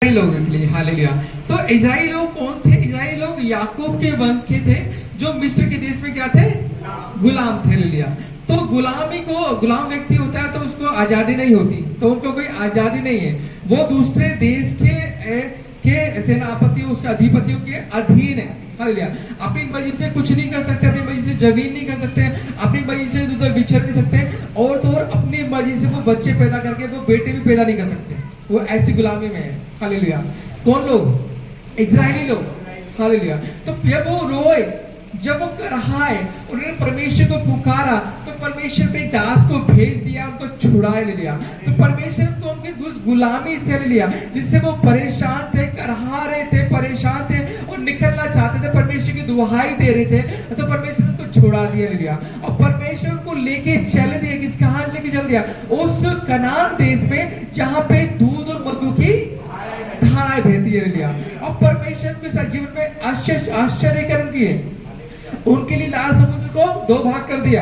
लोगों के लिए हालेलुया। तो इजराइली लोग कौन थे? इजराइली लोग याकूब के वंश के थे जो मिस्र के देश में क्या थे? गुलाम थे। हालेलुया। तो गुलाम व्यक्ति होता है तो उसको आजादी नहीं होती, तो उनको कोई आजादी नहीं है। वो दूसरे देश के सेनापति उसके अधिपतियों के अधीन है। हालेलुया। अपनी मर्जी से कुछ नहीं कर सकते, अपनी मर्जी से जमीन नहीं कर सकते, अपनी मर्जी से उधर विचर नहीं सकते, और तो और अपनी मर्जी से वो बच्चे पैदा करके वो बेटे भी पैदा नहीं कर सकते। वो ऐसी गुलामी में है। हालेलुया। कौन लोग? इजरायली लोग। हालेलुया। तो जब वो रोए, जब वो कराए, उन्होंने परमेश्वर को पुकारा, तो परमेश्वर ने दास को भेज दिया, उनको छुड़ाए ले लिया। तो परमेश्वर को उनके उस गुलामी से ले लिया जिससे वो परेशान थे, करहा रहे थे, परेशान थे और निकलना चाहते थे, परमेश्वर की दुहाई दे रहे थे। तो परमेश्वर उनको छुड़ा दिया, ले लिया, और परमेश्वर को लेके चल दिया। किस कहां लेके चल दिया? उस कनान देश में जहां पे दूध और मधु की धाराएं बहती है। ले लिया। और परमेश्वर के जीवन में आश्चर्य कर्म किए। उनके लिए लाल समुद्र को दो भाग कर दिया।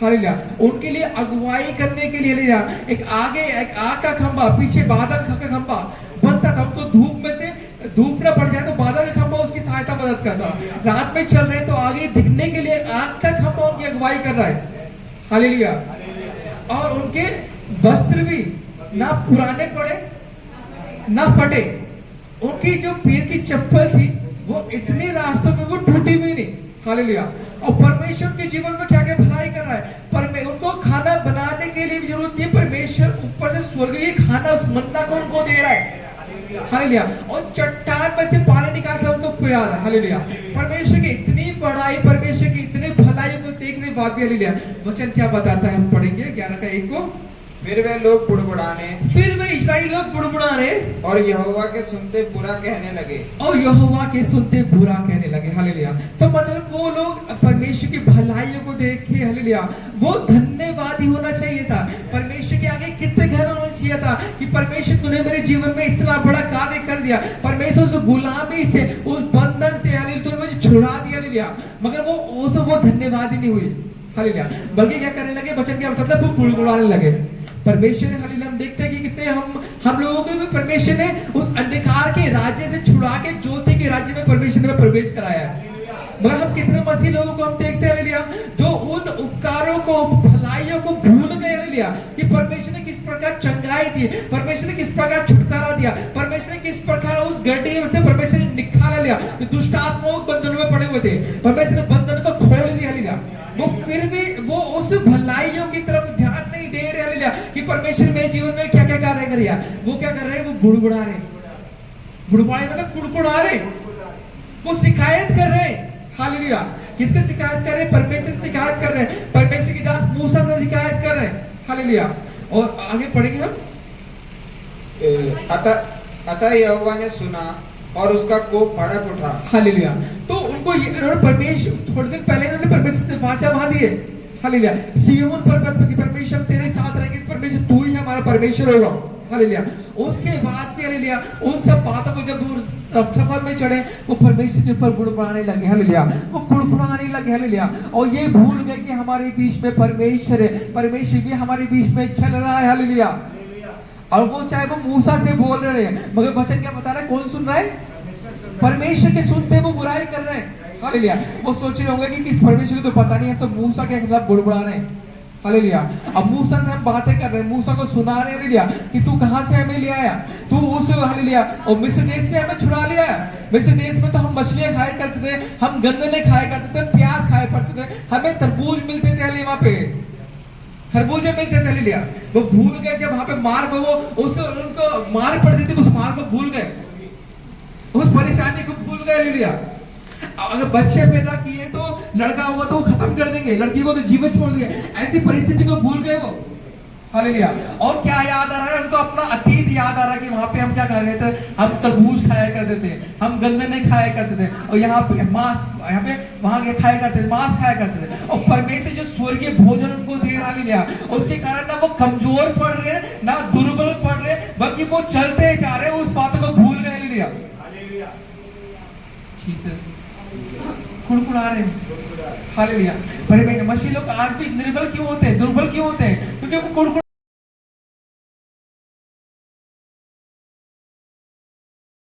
हालेलुया। उनके लिए अगुवाई करने के लिए लिया, एक आगे एक आग का खंभा, पीछे बादल का खंभा बनता था। उनको धूप न पड़ जाए तो बादल का खंभा उसकी सहायता मदद करता। रात में चल रहे तो आगे दिखने के लिए आग का खंभा उनकी अगुवाई कर रहा है। हालेलुया। और उनके वस्त्र भी ना पुराने पड़े ना फटे। उनकी जो पैर की चप्पल थी वो इतने रास्तों में वो टूटी भी नहीं। हालेलुया। और परमेश्वर के जीवन में क्या क्या भलाई कर रहा है? उनको खाना बनाने के लिए भी जरूरत नहीं है। परमेश्वर ऊपर से स्वर्गीय खाना, उस मन्ना को उनको दे रहा है। हालेलुया। और चट्टान में से पानी निकाल के उनको पिला रहा है। हालेलुया। परमेश्वर की इतनी बड़ाई, परमेश्वर की इतनी भलाई को देखने बाद भी, हालेलुया, वचन क्या बताता है? हम पढ़ेंगे 11 का 1 को। फिर वे लोग बुड़बुड़ाने, फिर वे इस्राएली लोग बुड़बुड़ाने और यहोवा के सुनते बुरा कहने लगे। हालेलुया। तो मतलब वो लोग परमेश्वर की भलाइयों को देख के, हालेलुया, वो धन्यवादी होना चाहिए था। परमेश्वर के आगे कितने घर होना चाहिए था कि परमेश्वर तूने मेरे जीवन में इतना बड़ा कार्य कर दिया। परमेश्वर उस गुलामी से, उस बंधन से, हालेलुया, तूने मुझे छुड़ा दिया। हालेलुया। मगर वो धन्यवादी नहीं हुई। हालेलुया। बल्कि क्या करने लगे? वचन क्या मतलब? वो गुड़गुड़ाने लगे। परमेश्वर ने, हालेलुया, हम देखते हैं कि कितने हम लोगों को भी परमेश्वर ने उस अंधकार के राज्य से छुड़ा के ज्योति के राज्य में परमेश्वर ने प्रवेश कराया है। मगर हम कितने मसीह लोगों को हम देखते हैं, हालेलुया, जो उन उपकारों को, भलाइयों को भूल गए। हालेलुया। कि परमेश्वर ने किस प्रकार चंगाई दी, परमेश्वर ने किस प्रकार छुटकारा दिया, परमेश्वर ने किस प्रकार उस गड्ढे से परमेश्वर ने निकाल लिया। दुष्ट आत्माओं के बंधन में पड़े हुए थे, परमेश्वर ने बंधन को खोल दिया। हालेलुया। वो फिर भी वो उस भलाइयों की तरफ ध्यान नहीं दे रहे। हालेलुया। कि परमेश्वर मेरे जीवन में क्या क्या कार्य कर रहा है। वो क्या कर रहे हैं? वो बुड़बुड़ा रहे। बुड़बुड़ाए मतलब कुड़कुड़ा रहे, वो शिकायत कर रहे हैं। हालेलुया। किससे शिकायत कर रहे हैं? परमेश्वर से शिकायत कर रहे हैं। परमेश्वर की दास मूसा से शिकायत कर रहे हैं। हालेलुया। और आगे पढ़ेंगे हम। अतः यहोवा ने सुना और उसका कोप भड़क उठा। हालेलुया। तो उनको परमेश्वर, थोड़े दिन पहले इन्होंने परमेश्वर से वाचा बांधी है। हालेलुया। सिय्योन पर्वत पर कि परमेश्वर तेरे साथ रहेंगे, परमेश्वर तू ही हमारा परमेश्वर होगा। हालेलुया। उसके बाद भी, हालेलुया, उन सब बातों को जब वो सफर में चढ़े, वो परमेश्वर के ऊपर गुड़गुड़ाने लगे। हालेलुया। वो गुड़गुड़ाने लगे। हालेलुया। और ये भूल गए कि हमारे बीच में परमेश्वर है, परमेश्वर भी हमारे बीच में चल रहा है। हालेलुया। और वो चाहे वो मूसा से बोल रहे हैं, मगर वचन क्या बता रहा है? कौन सुन रहा है? परमेश्वर के सुनते वो बुराई कर रहे हैं। हालेलुया। वो सोच रहे होंगे कि किस परमेश्वर को तो पता नहीं है, तो मूसा के खिलाफ बुड़बुड़ा रहे हैं। हालेलुया। अब मूसा से हम बातें कर रहे हैं, मूसा को सुना रहे हैं, हालेलुया, कि तू कहां से हमें ले आया, तू उस, हालेलुया, और मिस्र देश से हमें छुड़ा लिया है। मिस्र देश में तो हम मछलियां खाया करते थे, हम गंदने खाया करते थे, प्याज खाया करते थे, हमें तरबूज मिलते थे। हालेलुया। वहां पे खरबूजे मिलते थे। हालेलुया। वो भूल गए जब वहां पे मार, वो उस उनको मार पड़ती थी, उस मार को भूल गए, उस परेशानी को भूल गए। हालेलुया। अगर बच्चे पैदा किए तो लड़का होगा तो वो खत्म कर देंगे, लड़की को तो जीवन छोड़ देंगे, ऐसी परिस्थिति को भूल गए वो। हालेलुया। और क्या याद आ रहा है उनको? अपना अतीत याद आ रहा है कि वहां पे हम क्या कर रहे थे? हम तरबूज खाया करते थे, हम गन्ने खाया करते थे, और यहाँ पे वहां के खाया करते थे, मांस खाया करते थे। और परमेश्वर जो स्वर्गीय भोजन उनको दे रहा है, उसके कारण ना वो कमजोर पड़ रहे हैं, ना दुर्बल पड़ रहे, बल्कि वो चलते जा रहे हैं, उस बातों को भूल गए। हालेलुया। जीसस कुड़कुड़ा रहे हैं। हालेलुया। पर मसीह लोग आज भी निर्बल क्यों होते हैं, दुर्बल क्यों होते हैं? क्योंकि वो कुड़कुड़ा